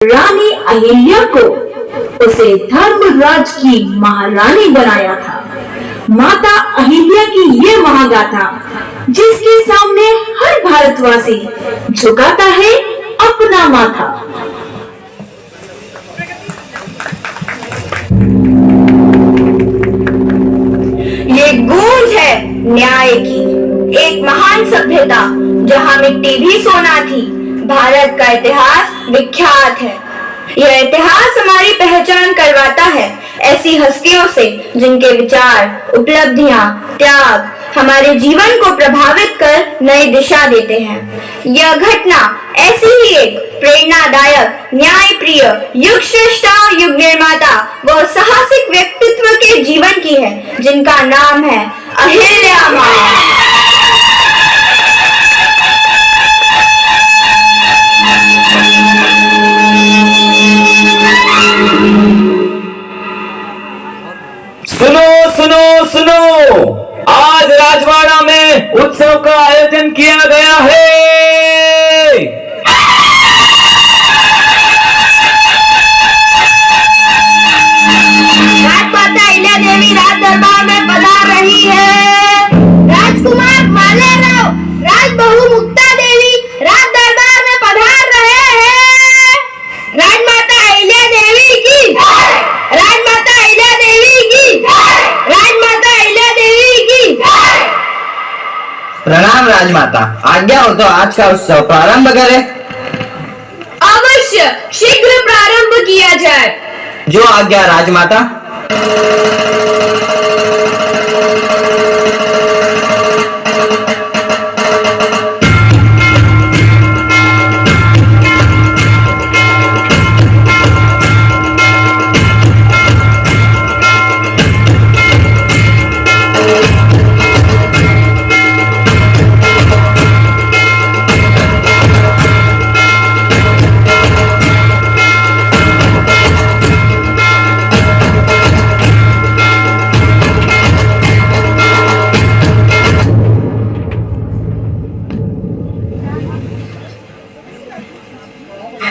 रानी अहिल्या को उसे धर्मराज की महारानी बनाया था। माता अहिल्या की ये महागाथा जिसके सामने हर भारतवासी झुकाता है अपना माथा। ये गूंज है न्याय की, एक महान सभ्यता जहां मिट्टी भी सोना थी। भारत का इतिहास विख्यात है। यह इतिहास हमारी पहचान करवाता है ऐसी हस्तियों से जिनके विचार, उपलब्धियां, त्याग हमारे जीवन को प्रभावित कर नई दिशा देते हैं। यह घटना ऐसी ही एक प्रेरणादायक, न्यायप्रिय, युग श्रेष्ठा, युग निर्माता व साहसिक व्यक्तित्व के जीवन की है जिनका नाम है अहिल्या मां। सुनो सुनो सुनो, आज राजवाड़ा में उत्सव का आयोजन किया गया है। राजमाता अहिल्या देवी राज दरबार में पधार रही है। राजकुमार मालेराव, राजबहू मुक्ता देवी राज दरबार में पधार रहे हैं। राजमाता अहिल्या देवी की, राजमाता अहिल्या देवी की, राजमाता अहिल्या देवी की। प्रणाम राजमाता, आज्ञा हो तो आज का उत्सव प्रारंभ करें। अवश्य, शीघ्र प्रारंभ किया जाए। जो आज्ञा राजमाता।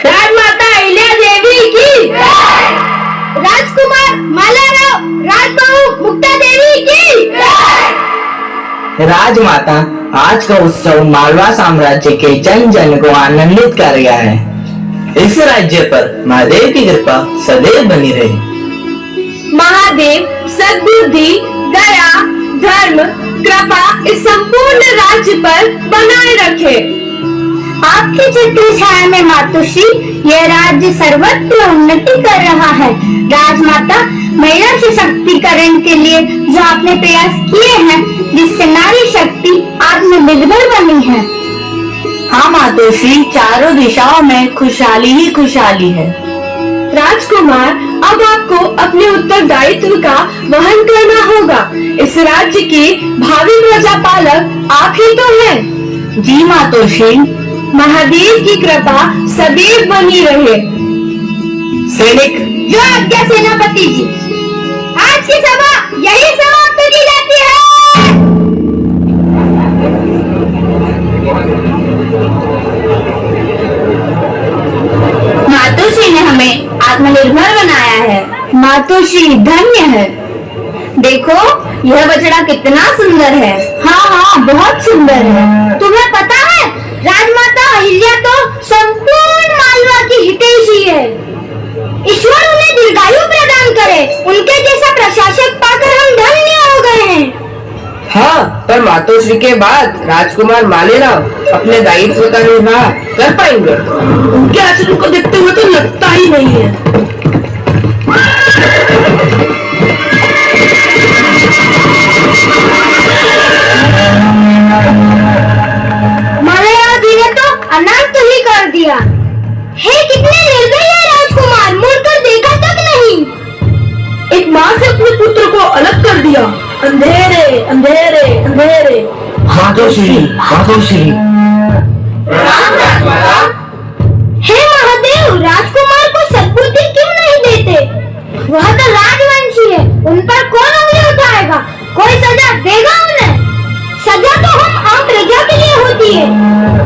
राजमाता अहिल्या देवी की, राजकुमार मालेराव, राजबहू मुक्ता देवी की। राजमाता, आज का उत्सव मालवा साम्राज्य के जन जन को आनंदित कर गया है। इस राज्य पर महादेव की कृपा सदैव बनी रहे। महादेव सद्बुद्धि, दया, धर्म, कृपा इस संपूर्ण राज्य पर बनाए रखे। आपकी छत्र छाया में मातोश्री यह राज्य सर्वत्र उन्नति कर रहा है। राजमाता, महिला सशक्तिकरण के लिए जो आपने प्रयास किए हैं, जिससे नारी शक्ति आत्मनिर्भर बनी है। हाँ मातोश्री, चारों दिशाओं में खुशहाली ही खुशहाली है। राजकुमार, अब आपको अपने उत्तरदायित्व का वहन करना होगा। इस राज्य के भावी प्रजापालक आप ही तो हैं। जी मातोश्री, महादेव की कृपा सदैव बनी रहे। सैनिक, जो आज्ञा सेनापति जी। आज की सभा यही समाप्त की जाती है। मातोश्री ने हमें आत्मनिर्भर बनाया है। मातोश्री धन्य है। देखो यह बछड़ा कितना सुंदर है। हाँ हाँ, बहुत सुंदर है। तुम्हें पता है, राजमाता अहिल्या तो संपूर्ण मालवा की हितैषी है। ईश्वर उन्हें दीर्घायु प्रदान करे। उनके जैसा प्रशासक पाकर हम धन्य हो गए हैं। हाँ, पर मातोश्री के बाद राजकुमार मालेराव अपने दायित्व का निर्वाह कर पाएंगे? उनके आचरण को देखते हुए तो लगता ही नहीं है। मालेराव जी ने तो अनर्थ ही कर दिया। हे कितने निर्दयी है राजकुमार, मुड़कर देखा तक नहीं। एक माँ से अपने पुत्र को अलग कर दिया। अंधेरे अंधेरे अंधेरे। मातोश्री, मातोश्री। हे महादेव, राजकुमार को सद्बुद्धि क्यों नहीं देते? वह तो राजवंशी है, उन पर कौन उंगली उठाएगा? कोई सजा देगा उन्हें? सजा तो हम आम प्रजा के लिए होती है।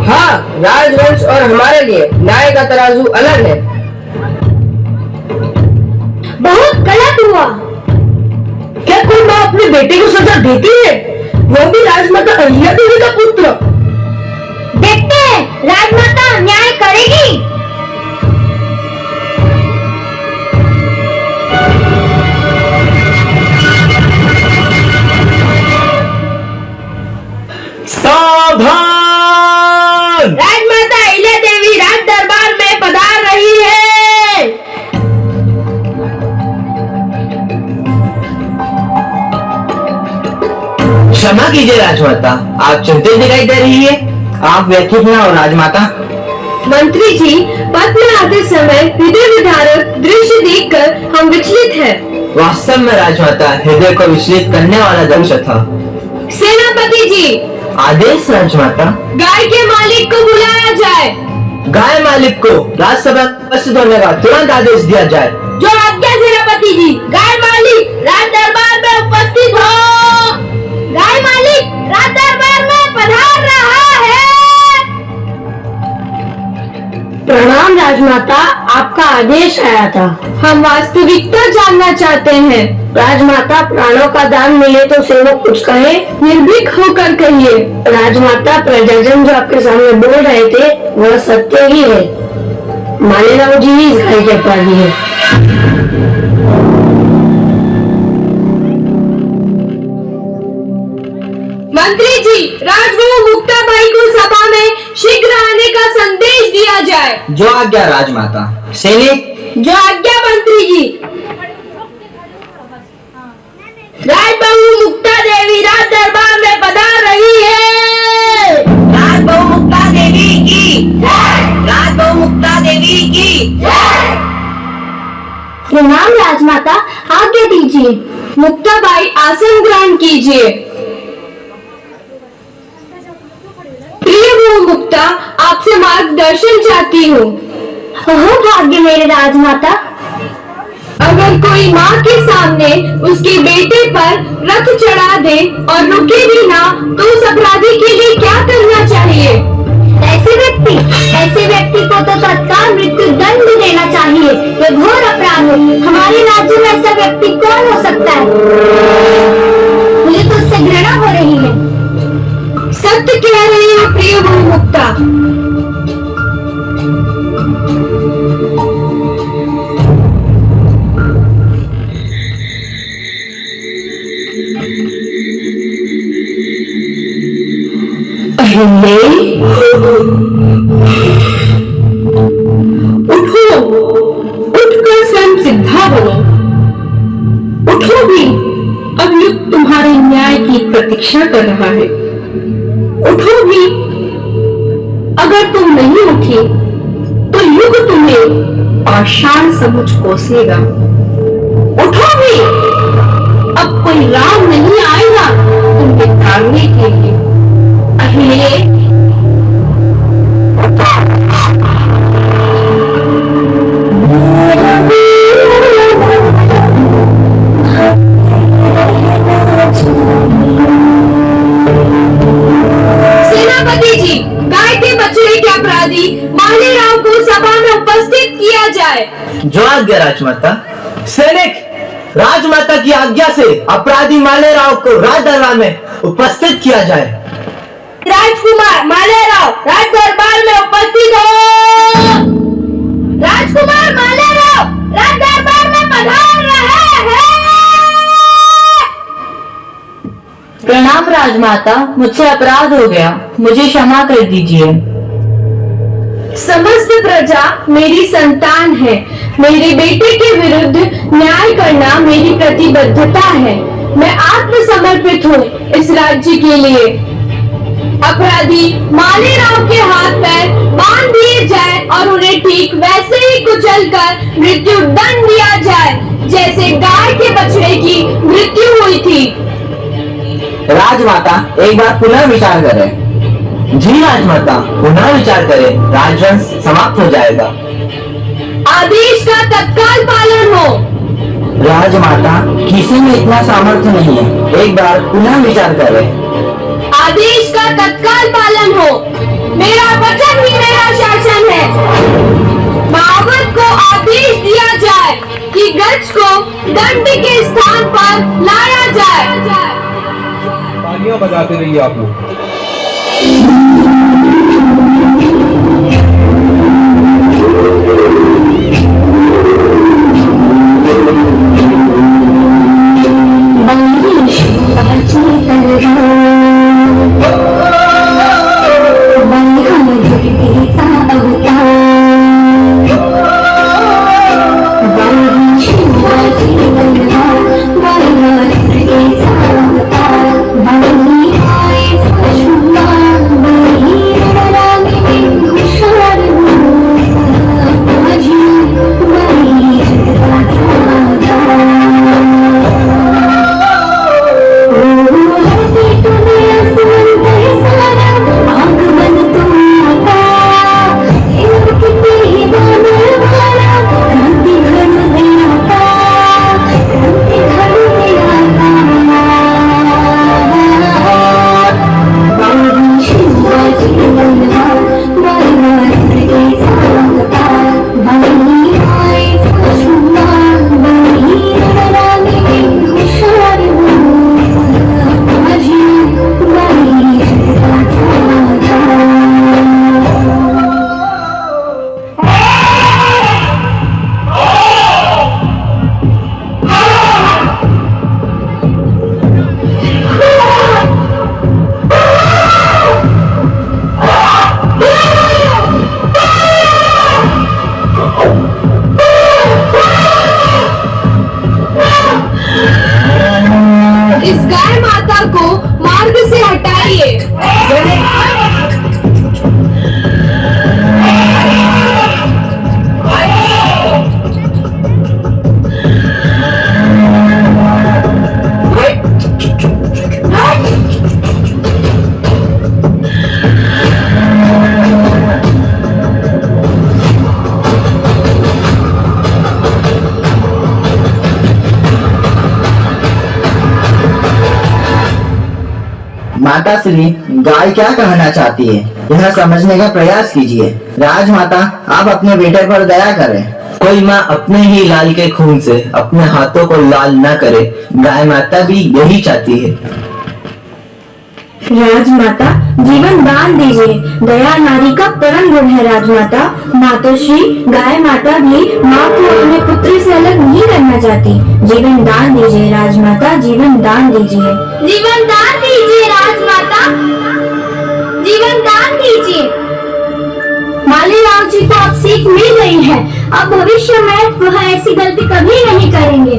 हाँ, राजवंश और हमारे लिए न्याय का तराजू अलग है। अपने बेटे को सजा देती है, वो भी राजमाता अहिल्या देवी का पुत्र। देखते हैं राजमाता न्याय करेगी। सावधान! राजमाता अहिल्या देवी राज दरबार में पधार रही है। क्षमा कीजिए राजमाता, आप चिंतित दिखाई दे रही है। आप व्यथित न हो राजमाता। मंत्री जी, पद में आते समय हृदय विदारक दृश्य देखकर हम विचलित हैं। वास्तव में राजमाता हृदय को विचलित करने वाला दृश्य था। सेनापति जी, आदेश राजमाता। गाय के मालिक को बुलाया जाए। गाय मालिक को राजसभा उपस्थित होने का तुरंत आदेश दिया जाए। जो आज्ञा सेनापति जी। गाय मालिक राज दरबार में उपस्थित हो। गाय मालिक राज दरबार में पधार रहा है। प्रणाम राजमाता, आपका आदेश आया था। हम वास्तविकता जानना चाहते हैं। राजमाता, प्राणों का दान मिले तो सेवक कुछ कहे, निर्भीक होकर कहिए। राजमाता, प्रजाजन जो आपके सामने बोल रहे थे वह सत्य ही है। मालेराव जी ही इस घाई के अपराधी है। मंत्री जी, राजबहू मुक्ताबाई को सभा में शीघ्र आने का संदेश दिया जाए। जो आज्ञा राजमाता। सैनिक। जो आज्ञा मंत्री जी। राजबहू मुक्ता देवी राज दरबार में पधार रही है। राजबहू मुक्ता देवी की जय। राजबहू मुक्ता देवी की जय। प्रणाम राजमाता, आज्ञा दीजिए। मुक्ताबाई, आसन ग्रहण कीजिए। प्रिय बहू मुक्ता, आपसे मार्गदर्शन चाहती हूँ। भाग्य मेरे राजमाता। अगर कोई माँ के सामने उसके बेटे पर रथ चढ़ा दे और रुके भी ना, तो उस अपराधी के लिए क्या करना चाहिए? ऐसे व्यक्ति को तो तत्काल मृत्यु दंड देना चाहिए। ये घोर अपराध है। हमारे राज्य में ऐसा व्यक्ति कौन हो सकता है? मुझे तो उससे घृणा हो रही है। सत्य कह रही हो प्रिय बहू मुक्ता। उठो, उठकर स्वयं सिद्धा बनो। उठो भी, अब युग तुम्हारे न्याय की प्रतीक्षा कर रहा है। उठो भी, अगर तुम नहीं उठी तो युग तुम्हें पाषाण समझ कोसेगा। उठो भी, अब कोई राम नहीं आएगा तुम्हें ताड़ने के लिए। अहिल्ये, सेनापति जी, गाय के बछड़े के अपराधी मालेराव को सभा में उपस्थित किया जाए। जो आज्ञा राजमाता। सैनिक, राजमाता की आज्ञा से अपराधी मालेराव को राज दरबार में उपस्थित किया जाए। राजकुमार मालेराव राज दरबार में उपस्थित हो। राजकुमार मालेराव राज दरबार में पधार रहे हैं। प्रणाम राजमाता, मुझसे अपराध हो गया, मुझे क्षमा कर दीजिए। समस्त प्रजा मेरी संतान है। मेरे बेटे के विरुद्ध न्याय करना मेरी प्रतिबद्धता है। मैं आत्मसमर्पित हूँ इस राज्य के लिए। अपराधी मालेराव के हाथ पैर बांध दिए जाए और उन्हें ठीक वैसे ही कुचलकर मृत्यु दंड दिया जाए जैसे गाय के बछड़े की मृत्यु हुई थी। राजमाता, एक बार पुनः विचार करें। जी राजमाता, पुनः विचार करें। राजवंश समाप्त हो जाएगा। आदेश का तत्काल पालन हो। राजमाता, किसी में इतना सामर्थ्य नहीं है। एक बार पुनः विचार करें। आदेश का तत्काल पालन हो। मेरा वचन ही मेरा शासन है। महावत को आदेश दिया जाए कि गज को घंटी के स्थान पर लाया जाए। तालियां बजाते रहिए आप लोग। इस गाय माता को मार्ग से हटाइए। माता श्री, गाय क्या कहना चाहती है यह समझने का प्रयास कीजिए। राजमाता, आप अपने बेटे पर दया करें। कोई माँ अपने ही लाल के खून से अपने हाथों को लाल न करे, गाय माता भी यही चाहती है। राजमाता, जीवन दान दीजिए, दया नारी का परम गुण है। राजमाता, मातोश्री, गाय माता भी माँ को अपने पुत्र से अलग नहीं करना चाहती। जीवन दान दीजिए राजमाता, जीवन दान दीजिए। जीवन दान दीजिए राजमाता, जीवन दान दीजिए। मालीराव जी को अब सीख मिल गई है, अब भविष्य में वह ऐसी गलती कभी नहीं करेंगे।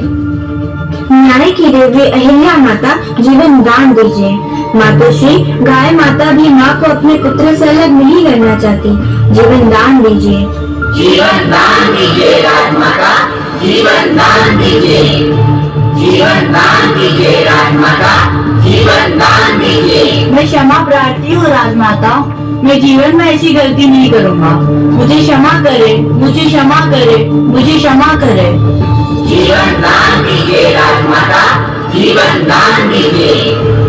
न्याय की देवी अहिल्या माता, जीवन दान दीजिए। मातोश्री, गाय माता भी माँ को अपने पुत्र से अलग नहीं करना चाहती। जीवन दान दीजिए। जीवन दान दीजिए राजमाता, जीवन दान दीजिए। जीवन दान दीजिए राजमाता, जीवन दान दीजिए। मैं क्षमा प्रार्थी हूँ राजमाता, मैं जीवन में ऐसी गलती नहीं करूँगा। मुझे क्षमा करे, मुझे क्षमा करे, मुझे क्षमा करे। जीवन दान दीजिए राजमाता, जीवन दान दीजिए।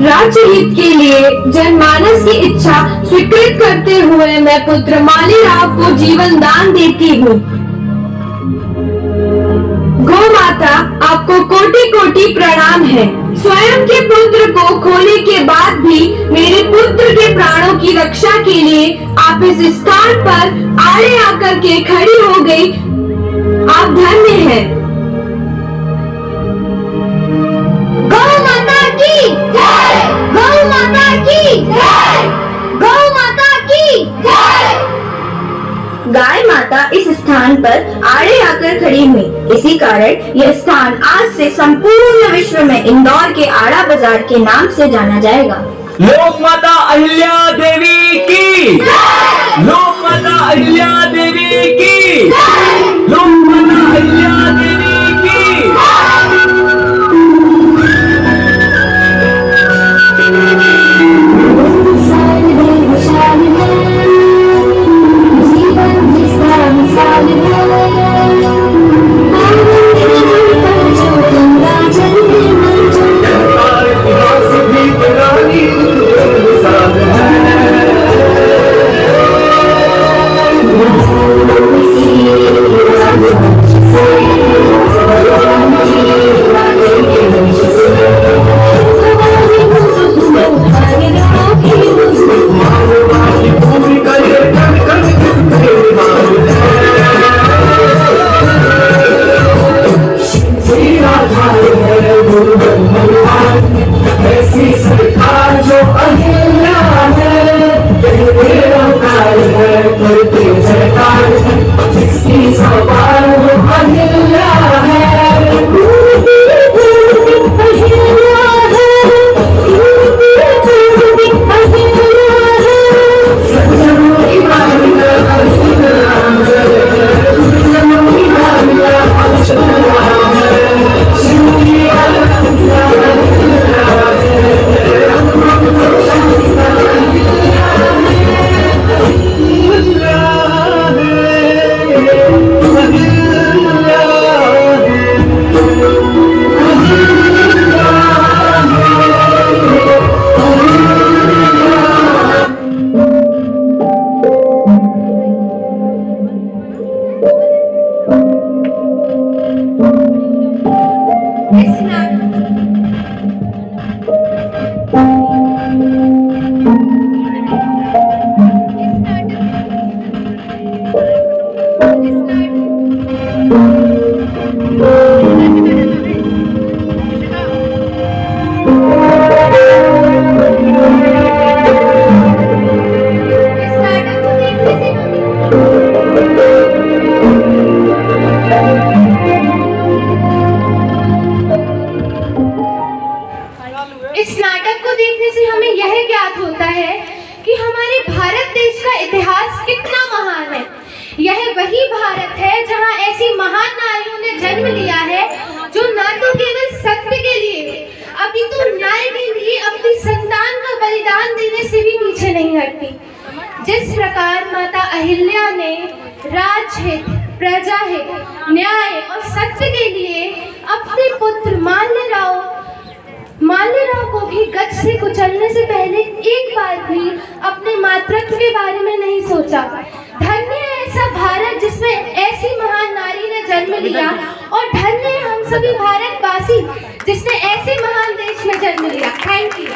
राज्य हित के लिए जनमानस की इच्छा स्वीकृत करते हुए मैं पुत्र मालीराव को जीवन दान देती हूँ। गौ माता, आपको कोटि कोटि प्रणाम है। स्वयं के पुत्र को खोने के बाद भी मेरे पुत्र के प्राणों की रक्षा के लिए आप इस स्थान पर आड़े आकर के खड़ी हो गई, आप धन्य हैं। गौ माता की जय, गौ माता की जय, गौ माता की जय। गाय माता इस स्थान पर आड़े आकर खड़ी हुई, इसी कारण यह स्थान आज से संपूर्ण विश्व में इंदौर के आड़ा बाजार के नाम से जाना जाएगा। लोक माता अहिल्या देवी की, लोक माता अहिल्या देवी की, लोक माता अहिल्या देवी की। इतिहास भी बनानी इस नाटक को देखने से हमें यह ज्ञात होता है कि हमारे भारत देश का इतिहास कितना महान है। यह वही भारत है जहां ऐसी महान नारियों ने जन्म लिया है जो न तो केवल सत्य के लिए अपितु न्याय के लिए अपनी संतान का बलिदान देने से भी पीछे नहीं हटती। जिस प्रकार माता अहिल्या ने राजहित, प्रजाहित, न्याय और सत्य के लिए अपने पुत्र माल्यराव को भी गज से कुचलने से पहले एक बार भी अपने मातृत्व के बारे में नहीं सोचा। धन्य है ऐसा भारत जिसमें ऐसी महान नारी ने जन्म लिया, और धन्य है हम सभी भारतवासी जिसने ऐसे महान देश में जन्म लिया। Thank you.